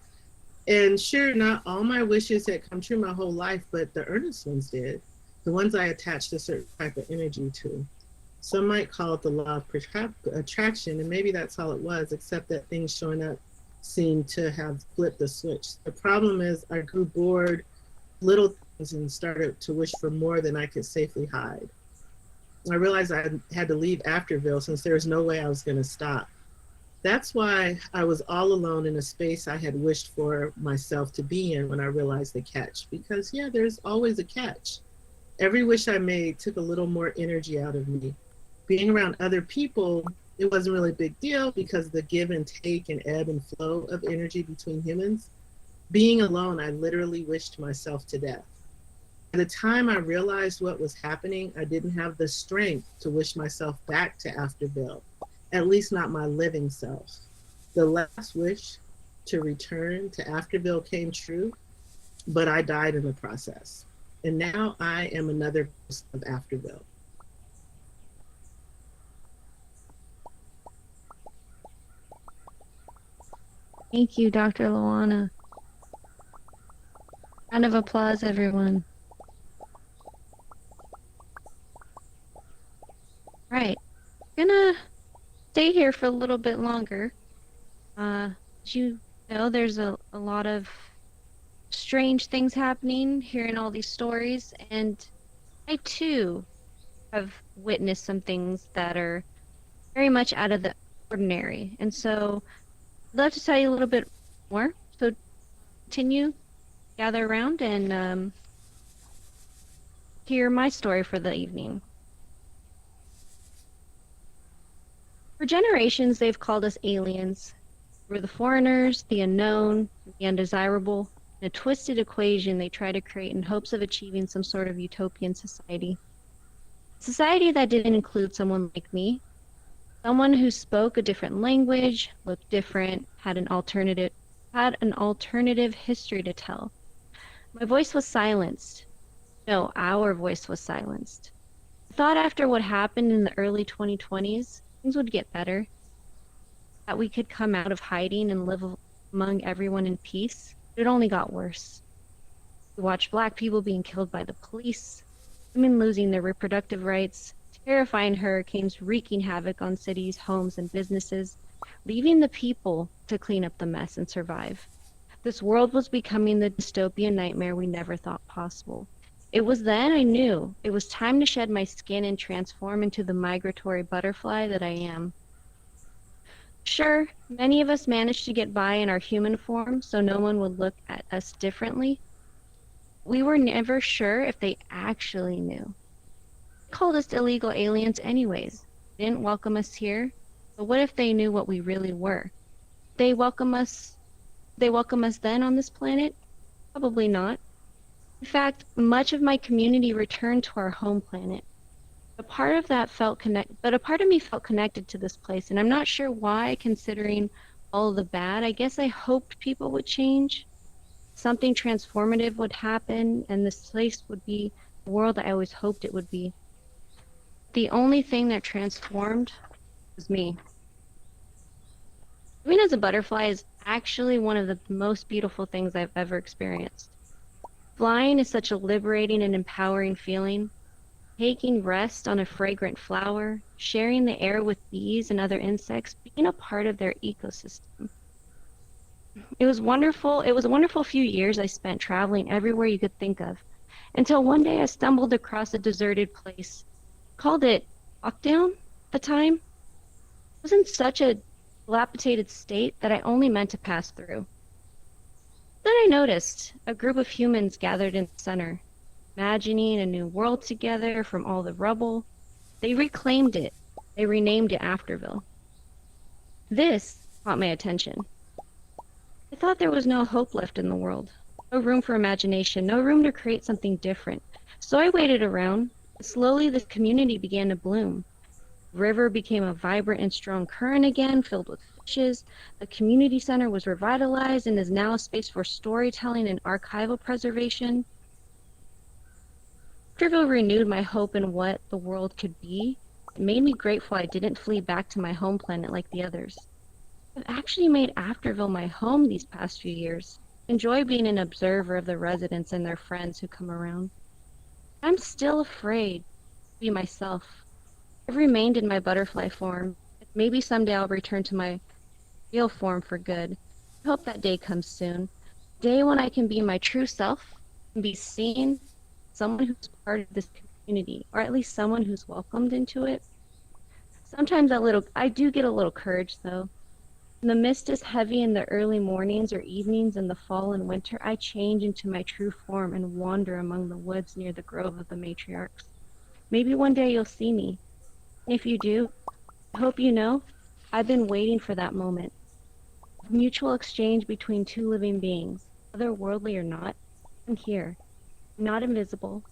And sure, not all my wishes had come true my whole life, but the earnest ones did. The ones I attached a certain type of energy to. Some might call it the law of attraction, and maybe that's all it was, except that things showing up seemed to have flipped the switch. The problem is I grew bored, little things, and started to wish for more than I could safely hide. I realized I had to leave Afterville since there was no way I was going to stop. That's why I was all alone in a space I had wished for myself to be in when I realized the catch. Because yeah, there's always a catch. Every wish I made took a little more energy out of me. Being around other people, it wasn't really a big deal because the give and take and ebb and flow of energy between humans. Being alone, I literally wished myself to death. By the time I realized what was happening, I didn't have the strength to wish myself back to Afterville, at least not my living self. The last wish to return to Afterville came true, but I died in the process. And now I am another ghost of Afterville. Thank you, Dr. Luana. Round of applause, everyone. Right. Gonna stay here for a little bit longer. As you know, there's a lot of strange things happening, hearing all these stories, and I too have witnessed some things that are very much out of the ordinary. And so I'd love to tell you a little bit more. So continue, gather around, and hear my story for the evening. For generations, they've called us aliens. We're the foreigners, the unknown, the undesirable. In a twisted equation they try to create in hopes of achieving some sort of utopian society. A society that didn't include someone like me. Someone who spoke a different language, looked different, had an alternative history to tell. My voice was silenced. No, our voice was silenced. I thought after what happened in the early 2020s, things would get better, that we could come out of hiding and live among everyone in peace. It only got worse. We watched Black people being killed by the police, women losing their reproductive rights, terrifying hurricanes wreaking havoc on cities, homes, and businesses, leaving the people to clean up the mess and survive. This world was becoming the dystopian nightmare we never thought possible. It was then I knew it was time to shed my skin and transform into the migratory butterfly that I am. Sure, many of us managed to get by in our human form so no one would look at us differently. We were never sure if they actually knew. They called us illegal aliens anyways. They didn't welcome us here. But what if they knew what we really were? They welcome us then on this planet? Probably not. In fact, much of my community returned to our home planet. A part of me felt connected to this place, and I'm not sure why, considering all the bad. I guess I hoped people would change. Something transformative would happen, and this place would be the world I always hoped it would be. The only thing that transformed was me. Living as a butterfly is actually one of the most beautiful things I've ever experienced. Flying is such a liberating and empowering feeling. Taking rest on a fragrant flower, sharing the air with bees and other insects, being a part of their ecosystem. It was wonderful. It was a wonderful few years I spent traveling everywhere you could think of, until one day I stumbled across a deserted place. Called it lockdown at the time. It was in such a dilapidated state that I only meant to pass through. Then I noticed a group of humans gathered in the center, imagining a new world together from all the rubble. They reclaimed it. They renamed it Afterville. This caught my attention. I thought there was no hope left in the world. No room for imagination, no room to create something different. So I waited around. Slowly, this community began to bloom. The river became a vibrant and strong current again, filled with fishes. The community center was revitalized and is now a space for storytelling and archival preservation. Afterville renewed my hope in what the world could be. It made me grateful I didn't flee back to my home planet like the others. I've actually made Afterville my home these past few years. I enjoy being an observer of the residents and their friends who come around. I'm still afraid to be myself. I've remained in my butterfly form. Maybe someday I'll return to my real form for good. I hope that day comes soon. A day when I can be my true self and be seen, someone who's part of this community, or at least someone who's welcomed into it. Sometimes I do get a little courage though. When the mist is heavy in the early mornings or evenings in the fall and winter, I change into my true form and wander among the woods near the grove of the matriarchs. Maybe one day you'll see me. If you do, I hope you know I've been waiting for that moment. Mutual exchange between two living beings, otherworldly or not. I'm here. I'm not invisible,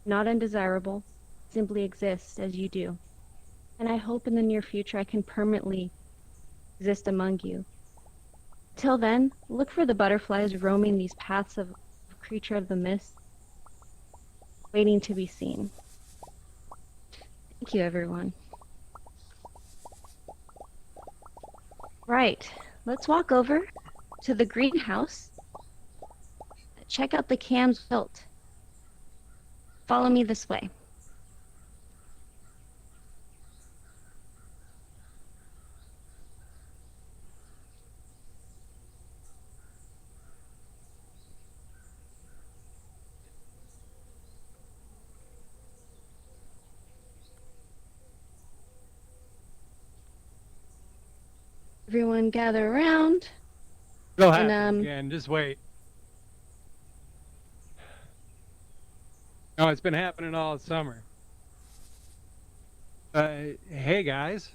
not undesirable, simply exist as you do. And I hope in the near future I can permanently exist among you. Till then, look for the butterflies roaming these paths of creature of the mist, waiting to be seen. Thank you, everyone. Right, let's walk over to the greenhouse. Check out the cams built. Follow me this way. Everyone gather around. It'll happen again. Just wait. Oh, it's been happening all summer. Hey guys,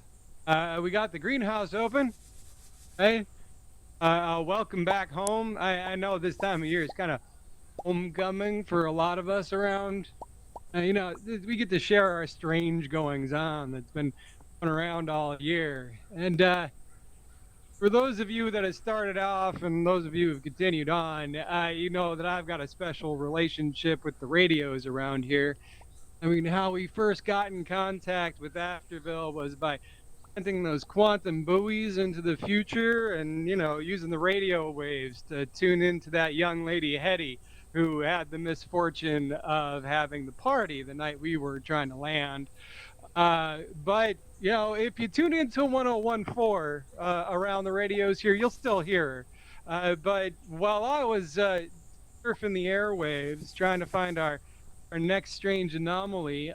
we got the greenhouse open. Hey, welcome back home. I know this time of year is kind of homecoming for a lot of us around. You know, we get to share our strange goings on that's been going around all year. And for those of you that have started off and those of you who've continued on, you know that I've got a special relationship with the radios around here. I mean, how we first got in contact with Afterville was by planting those quantum buoys into the future and, you know, using the radio waves to tune into that young lady, Hetty, who had the misfortune of having the party the night we were trying to land. But you know, if you tune into 1014 around the radios here, you'll still hear her. But while I was surfing the airwaves trying to find our next strange anomaly,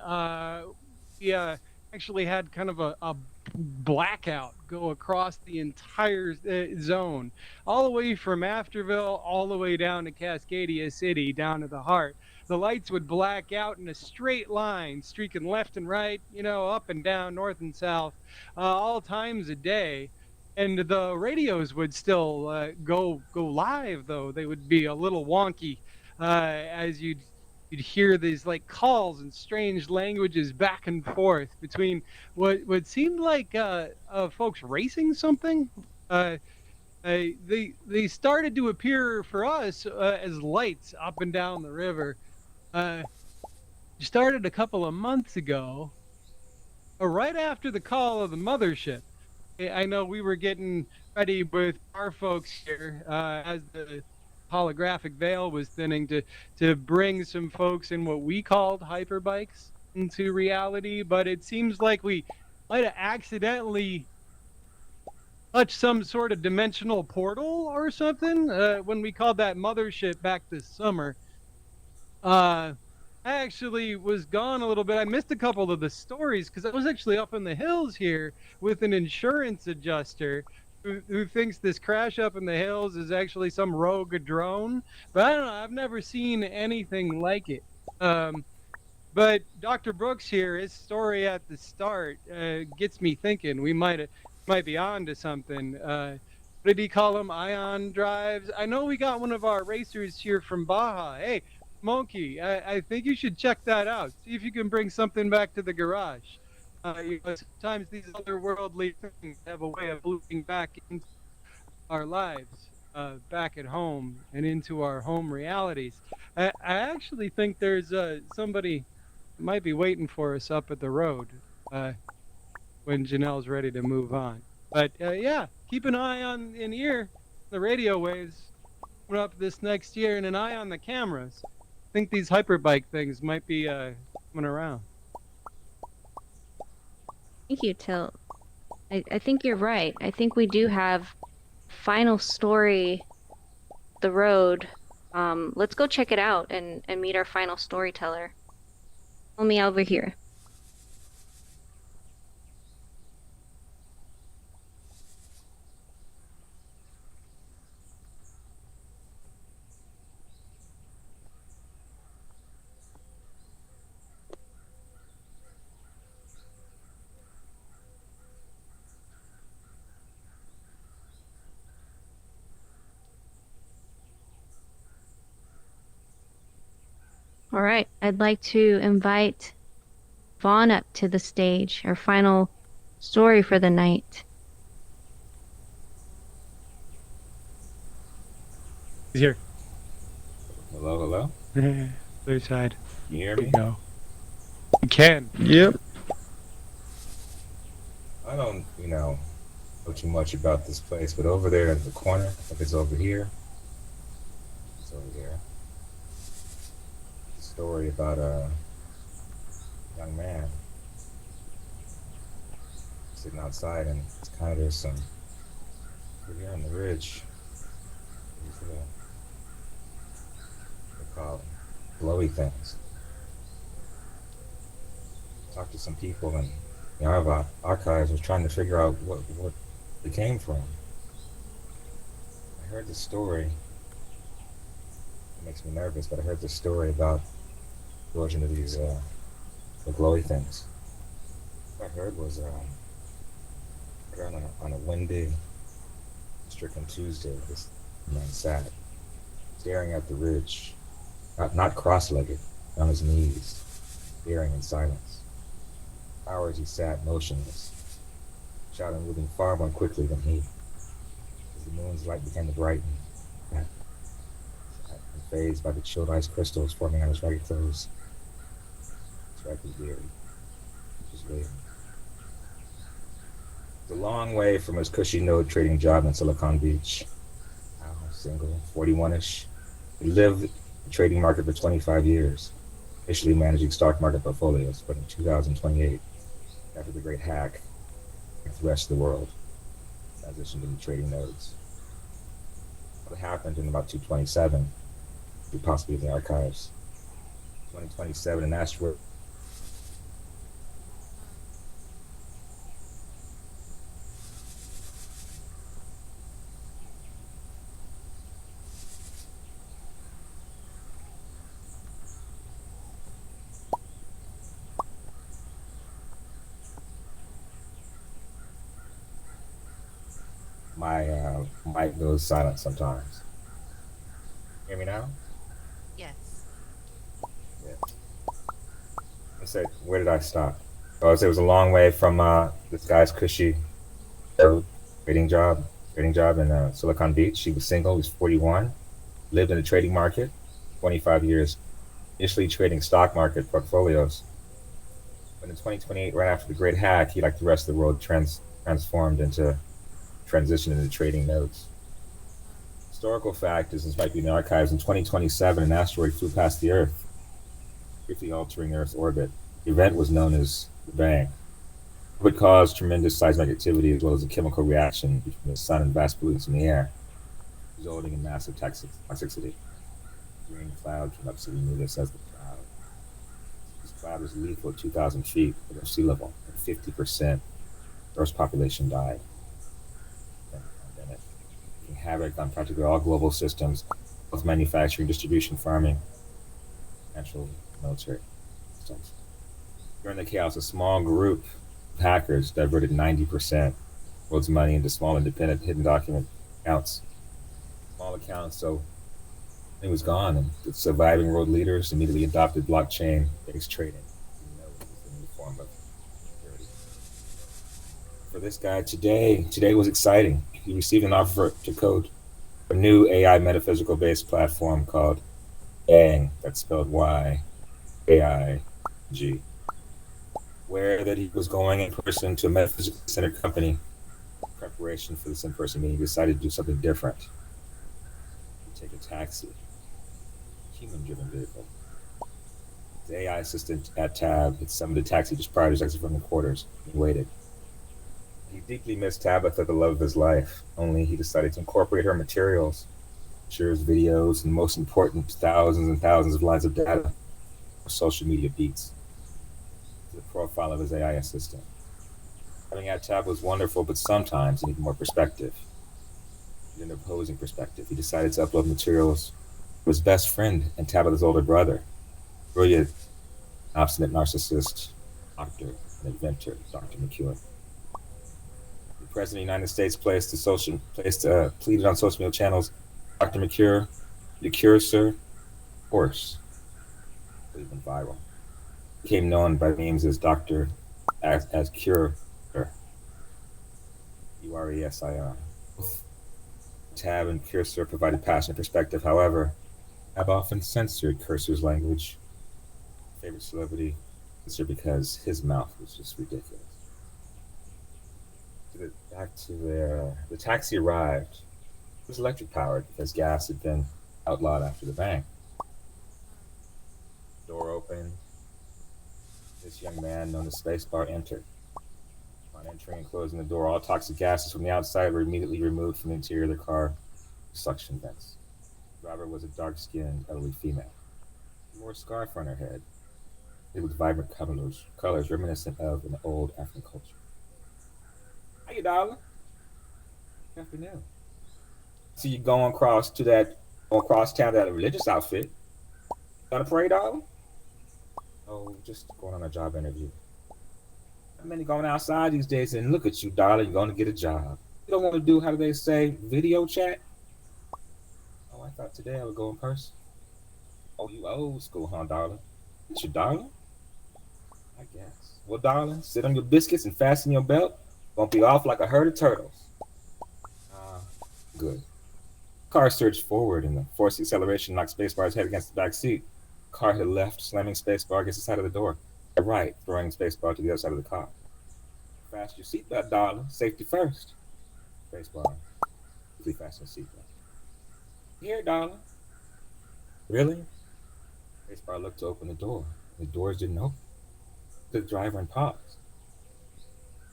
we actually had kind of a blackout go across the entire zone, all the way from Afterville all the way down to Cascadia City, down to the heart. The lights would black out in a straight line, streaking left and right, you know, up and down, north and south, all times a day. And the radios would still go live, though they would be a little wonky, as you'd hear these like calls and strange languages back and forth between what seemed like folks racing something. They started to appear for us as lights up and down the river. Started a couple of months ago, right after the call of the mothership. I know we were getting ready with our folks here as the holographic veil was thinning to bring some folks in what we called hyperbikes into reality, but it seems like we might have accidentally touched some sort of dimensional portal or something when we called that mothership back this summer. I actually was gone a little bit. I missed a couple of the stories because I was actually up in the hills here with an insurance adjuster who thinks this crash up in the hills is actually some rogue drone. But I don't know. I've never seen anything like it. But Dr. Brooks here, his story at the start gets me thinking we might be on to something. What did he call them? Ion drives? I know we got one of our racers here from Baja. Hey, Monkey, I think you should check that out. See if you can bring something back to the garage. You know, sometimes these otherworldly things have a way of looping back into our lives, back at home and into our home realities. I actually think there's somebody might be waiting for us up at the road when Janelle's ready to move on. But yeah, keep an eye on in ear the radio waves coming up this next year, and an eye on the cameras. I think these hyperbike things might be coming around. Thank you, Tilt. I think you're right. I think we do have final story, the road. Let's go check it out and meet our final storyteller. Pull me over here. All right, I'd like to invite Vaughn up to the stage, our final story for the night. He's here. Hello, hello. Other side. Can you hear There me? you go. You can. Yep. I don't, know too much about this place, but over there in the corner, I think it's over here. It's over here. Story about a young man sitting outside, and it's kind of there's some over here on the ridge. These little, what they call them, glowy things. Talked to some people, and our archives was trying to figure out what they came from. I heard the story. It makes me nervous, but I heard the story about the origin of these the glowy things. What I heard was on a windy, stricken Tuesday, this man sat staring at the ridge, not cross-legged, on his knees, staring in silence. For hours he sat motionless, shadow moving far more quickly than he. As the moon's light began to brighten, and phased by the chilled ice crystals forming on his ragged clothes. His wife was weary, just waiting. It was a long way from his cushy node trading job in Silicon Beach. Now, single, 41-ish. He lived the trading market for 25 years, initially managing stock market portfolios, but in 2028, after the great hack, like the rest of the world, transitioned into trading nodes. What happened in about 227, could possibly in the archives. 2027, an asteroid my mic goes silent sometimes. Hear me now? Yes. Yeah. I said, where did I stop? Oh, it was a long way from this guy's cushy trading job in Silicon Beach. He was single, he was 41, lived in the trading market, 25 years, initially trading stock market portfolios. But in 2028, right after the great hack, he, like the rest of the world, transformed into transition into trading nodes. Historical fact is, this might be in the archives, in 2027, an asteroid flew past the Earth, briefly altering Earth's orbit. The event was known as the Bang. It would cause tremendous seismic activity as well as a chemical reaction between the sun and vast pollutants in the air, resulting in massive toxicity. Green cloud came up, so we knew this as the cloud. This cloud was lethal at 2,000 feet above sea level, and 50% of Earth's population died. Pandemic, wreaking havoc on practically all global systems, both manufacturing, distribution, farming, financial, military systems. During the chaos, a small group of hackers diverted 90% of the world's money into small, independent, hidden document accounts. Small accounts, so it was gone, and the surviving world leaders immediately adopted blockchain-based trading. You know, it was a new form of security. For this guy, today was exciting. He received an offer to code a new AI metaphysical-based platform called Yang, that's spelled Y-A-I-G. Aware that he was going in person to a metaphysically centered company in preparation for this in-person meeting, he decided to do something different. He'd take a taxi, human-driven vehicle. The AI assistant at Tab had summoned a taxi just prior to his exit from the quarters. He waited. He deeply missed Tabitha, the love of his life, only he decided to incorporate her materials, pictures, videos, and most important, thousands and thousands of lines of data or social media beats to the profile of his AI assistant. Having at Tab was wonderful, but sometimes he needed more perspective. An opposing perspective. He decided to upload materials from his best friend and Tabitha's older brother, brilliant, obstinate narcissist, doctor, and inventor, Dr. McEwen. The President of the United States pleaded on social media channels, Dr. McCure, the cure, sir, horse. It's been viral. Became known by memes as Dr. as Cure, URESIR. Tab and Cursor provided passionate perspective. However, Tab often censored Cursor's language. Favorite celebrity censored because his mouth was just ridiculous. The taxi arrived. It was electric powered because gas had been outlawed after the bang. Door opened. This young man, known as Spacebar, entered. On entering and closing the door, all toxic gases from the outside were immediately removed from the interior of the car with suction vents. The driver was a dark-skinned, elderly female. She wore a scarf on her head, with vibrant colors reminiscent of an old African culture. How you, darling? Good afternoon. See you going across town to that religious outfit. Gonna pray, darling? Oh, just going on a job interview. How many going outside these days and look at you, darling, you're going to get a job. You don't want to do, how do they say, video chat? Oh, I thought today I would go in person. Oh, you old school, huh, darling? It's your darling? I guess. Well, darling, sit on your biscuits and fasten your belt. Won't be off like a herd of turtles. Good. Car surged forward, and the forced acceleration knocked Spacebar's head against the back seat. Car hit left, slamming Spacebar against the side of the door. Right, throwing Spacebar to the other side of the car. Fasten your seatbelt, darling. Safety first. Spacebar. Please fasten your seatbelt. Here, darling. Really? Spacebar looked to open the door. The doors didn't open. The driver and paused.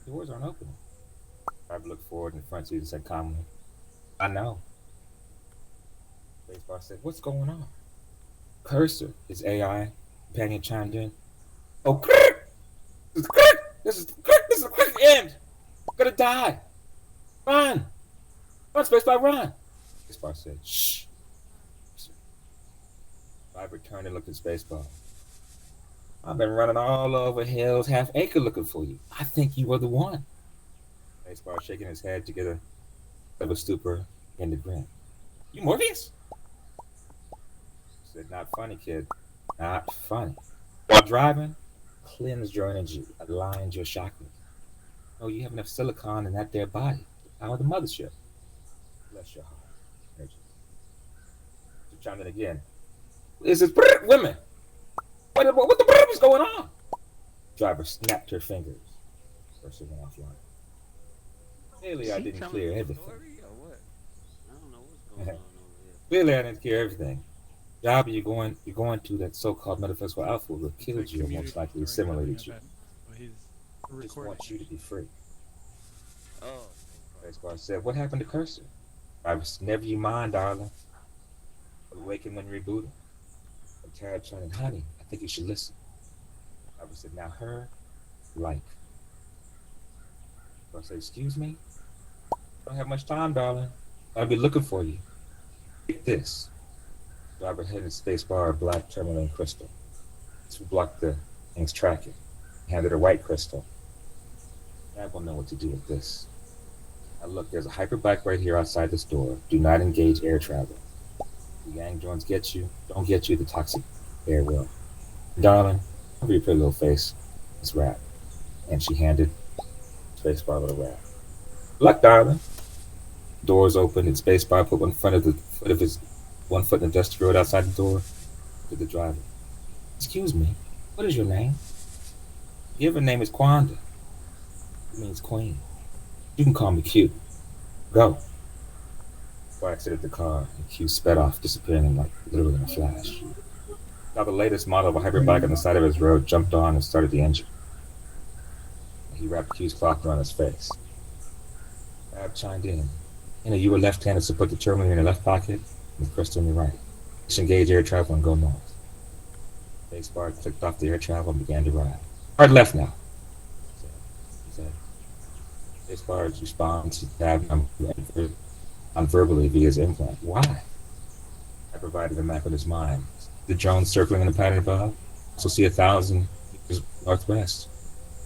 The doors aren't opening. The driver looked forward in the front seat and said calmly, I know. Spacebar said, what's going on? Cursor, his AI companion chimed in. Oh, crick! This is crick! This is crick! This is the quick end! I'm gonna die! Run! Run, Spacebar, run! Spacebar said, shh. Driver turned and looked at Spacebar. I've been running all over Hell's Half Acre looking for you. I think you were the one. Spacebar shaking his head to get a stupor and a grin. You Morpheus? Said, not funny, kid. Not funny. While driving, cleanse your energy, align your chakras. Oh, you have enough silicon in that there body to power the mothership. Bless your heart. Energy. So chimed in again. This is women. What the is going on? Driver snapped her fingers. Cursor went offline. Clearly, I didn't clear everything. Clearly, I didn't clear everything. Job, you're going to that so-called metaphysical alpha will kill you or most likely assimilated you. Just want you to be free. Oh. Spacebar said, what happened to Cursor? I was never you mind, darling. Awaken when you reboot him. And Tara turned, honey, I think you should listen. I said, now her, like. I said, excuse me? I don't have much time, darling. I'll be looking for you. Take this. Driver hit his Spacebar a black tourmaline crystal. This will block the thing's tracking. Handed her white crystal. I will know what to do with this. Now look, there's a hyperbike right here outside this door. Do not engage air travel. The Yang drones get you, don't get you, the toxic air will. Darling, cover your pretty little face. It's wrap. And she handed Spacebar with a wrap. Luck, darling. Doors open and Spacebar put one foot in the dusty road outside the door to the driver. Excuse me, what is your name? Your given name is Kwanda. It means queen. You can call me Q. Go. Before I exited the car, and Q sped off, disappearing in literally in a flash. Now the latest model of a hyperbike on the side of his road jumped on and started the engine. He wrapped Q's cloth around his face. Ab chimed in. You were left-handed, so put the terminal in your left pocket and the crystal in your right. Disengage air travel and go north. Spacebar clicked off the air travel and began to ride. Hard left now. He said. Spacebar's response to Ab non-verbally via his implant. Why? I provided a map of his mind. The drone circling in the pattern above. Also see 1,000 meters northwest.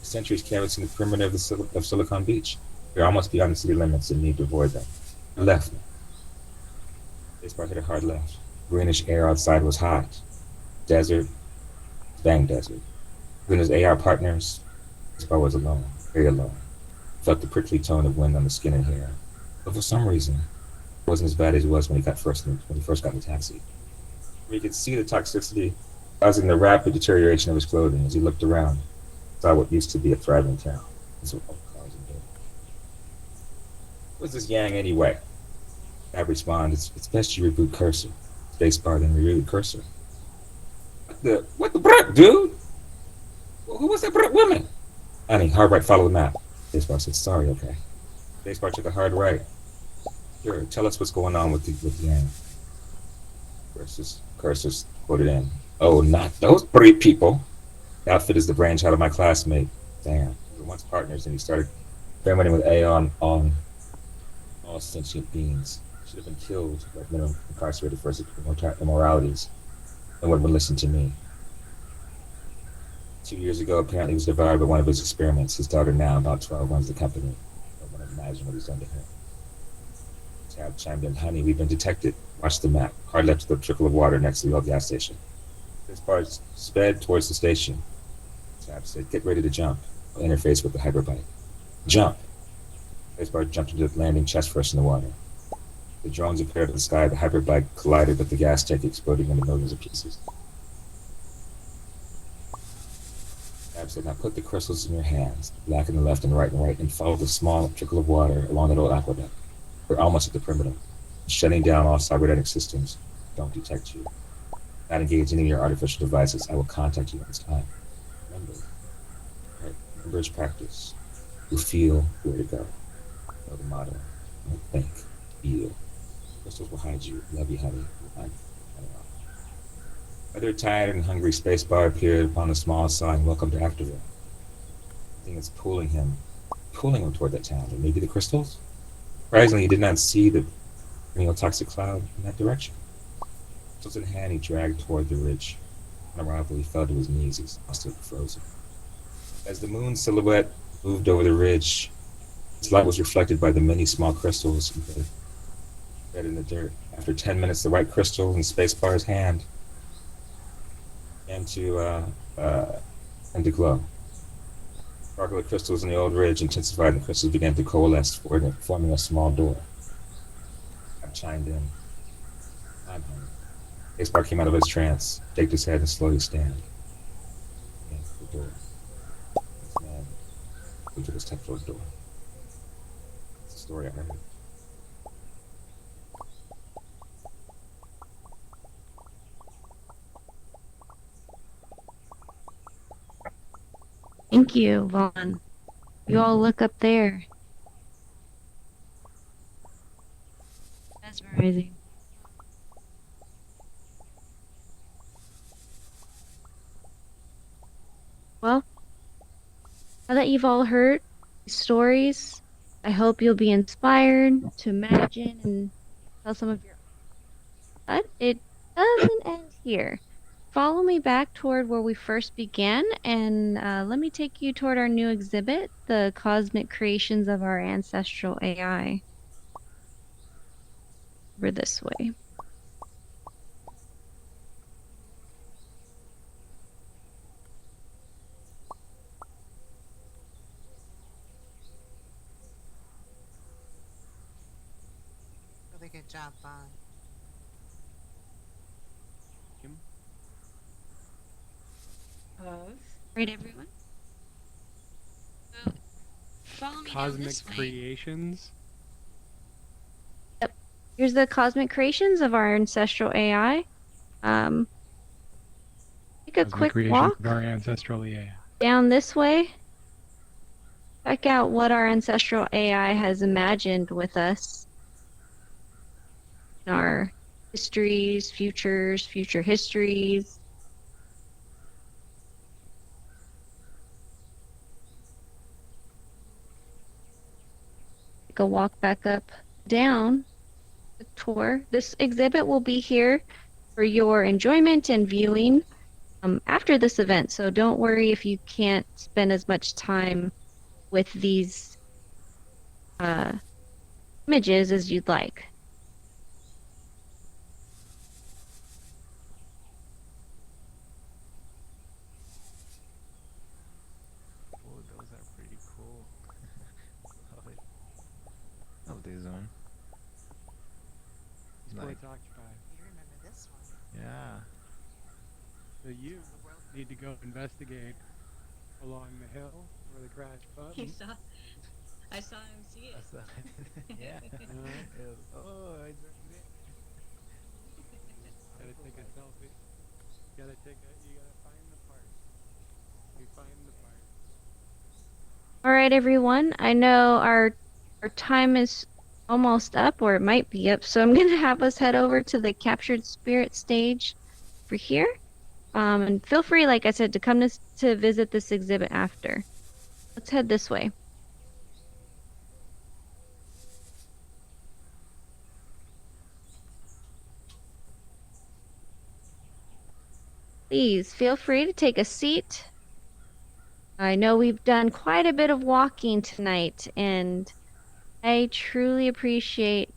Sentries canvassing the perimeter of Silicon Beach. They're almost beyond the city limits and need to avoid them. Left. Spacebar hit a hard left. Greenish air outside was hot. Desert. Bang desert. When his AR partners, Spacebar was alone. Very alone. Felt the prickly tone of wind on the skin and hair. But for some reason, it wasn't as bad as it was when he first got in the taxi. He could see the toxicity causing the rapid deterioration of his clothing as he looked around. Saw what used to be a thriving town. What's this Yang anyway? Ab responded, it's best you reboot Cursor. Spacebar then reboot Cursor. What the bruh, dude? Who was that bruh woman? Honey, hard right, follow the map. Spacebar said, sorry, okay. Spacebar took a hard right. Sure, tell us what's going on with the Yang. Cursor's quoted in. Oh, not those three people. The outfit is the brainchild of my classmate. Damn. We were once partners and he started experimenting with AI on all sentient beings. Should have been killed, but minimum incarcerated for his immoralities, and wouldn't listen to me. 2 years ago, apparently he was devoured by one of his experiments. His daughter, now about 12, runs the company. I want to imagine what he's done to him. Tab chimed in, honey, we've been detected. Watch the map. Hard left to the trickle of water next to the old gas station. This part sped towards the station. Tab said, get ready to jump. I'll interface with the hyperbike. Jump. Spacebar jumped into the landing chest first in the water. The drones appeared in the sky. The hyperbike collided with the gas tank, exploding into millions of pieces. Ab said, "Now put the crystals in your hands, black in the left and right, and follow the small trickle of water along that old aqueduct. We're almost at the perimeter. Shutting down all cybernetic systems. Don't detect you. Not engage any of your artificial devices. I will contact you when it's time. Remember. Right? Remember is practice. You feel where to go. Know the motto. Don't think. Feel. Crystals will hide you. Love you, honey. Another tired and hungry spacebar appeared upon the small sign, "Welcome to Afterville." I think it's pulling him toward that town, or maybe the crystals? Surprisingly, he did not see the toxic cloud in that direction. Crystals in hand, he dragged toward the ridge. On arrival, he fell to his knees, exhausted and frozen. As the moon's silhouette moved over the ridge, its light was reflected by the many small crystals embedded in the dirt. After 10 minutes, the white crystal in Spacebar's hand began to glow. Sparkle of crystals in the old ridge intensified, and the crystals began to coalesce, forming a small door. I chimed in. I'm hungry. Spacebar came out of his trance, shaked his head, and slowly stand against the door. This man took a step toward the door. It's a story I heard. Thank you, Vaughn. You all look up there. Mesmerizing. Well, now that you've all heard these stories, I hope you'll be inspired to imagine and tell some of your own. But it doesn't end here. Follow me back toward where we first began, and let me take you toward our new exhibit, the cosmic creations of our ancestral AI. Over this way. Really good job, Vaughn. Right, everyone? So, follow me down Cosmic this way. creations. Yep. Here's the cosmic creations of our ancestral AI. Take a Cosmic quick creations walk of our ancestral AI. down this way. Check out what our ancestral AI has imagined with us. In our histories, futures, future histories. Take a walk back up, down the tour. This exhibit will be here for your enjoyment and viewing after this event, so don't worry if you can't spend as much time with these images as you'd like. Oh, those are pretty cool. Love it. Love this one. It's Where like, it's occupied. You remember this one? yeah. So you need to go investigate along the hill where the crash pub. I saw him see it. Yeah. Oh, it's right there. Gotta take a selfie. You gotta find the part. You find the part. All right, everyone. I know our time is almost up, or it might be up, so I'm going to have us head over to the captured spirit stage for here. And feel free, like I said, to come to visit this exhibit after. Let's head this way. Please feel free to take a seat. I know we've done quite a bit of walking tonight, and I truly appreciate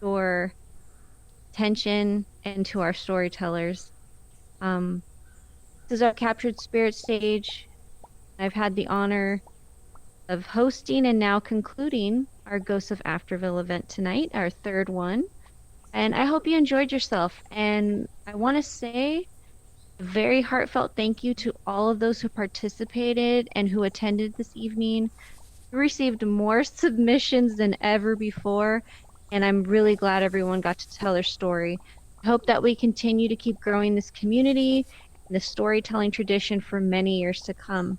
your attention and to our storytellers. This is our captured spirit stage. I've had the honor of hosting and now concluding our Ghosts of Afterville event tonight, our third one. And I hope you enjoyed yourself. And I want to say a very heartfelt thank you to all of those who participated and who attended this evening. We received more submissions than ever before, and I'm really glad everyone got to tell their story. I hope that we continue to keep growing this community and the storytelling tradition for many years to come.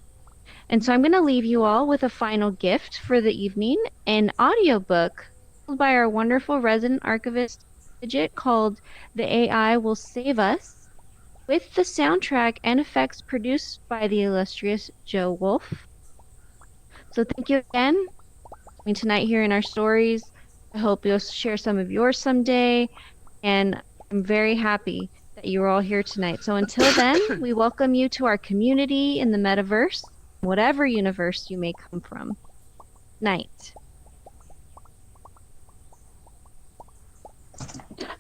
And so I'm going to leave you all with a final gift for the evening, an audiobook by our wonderful resident archivist, Bridget, called The AI Will Save Us, with the soundtrack and effects produced by the illustrious Joe Wolf. So thank you again for being tonight here in our stories. I hope you'll share some of yours someday, and I'm very happy that you were all here tonight. So until then, we welcome you to our community in the metaverse, whatever universe you may come from. Night.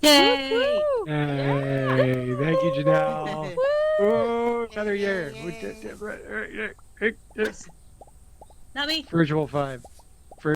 Yay! Hey, thank you, Janelle. Woo, another year. Yay. Not me. Virtual 5.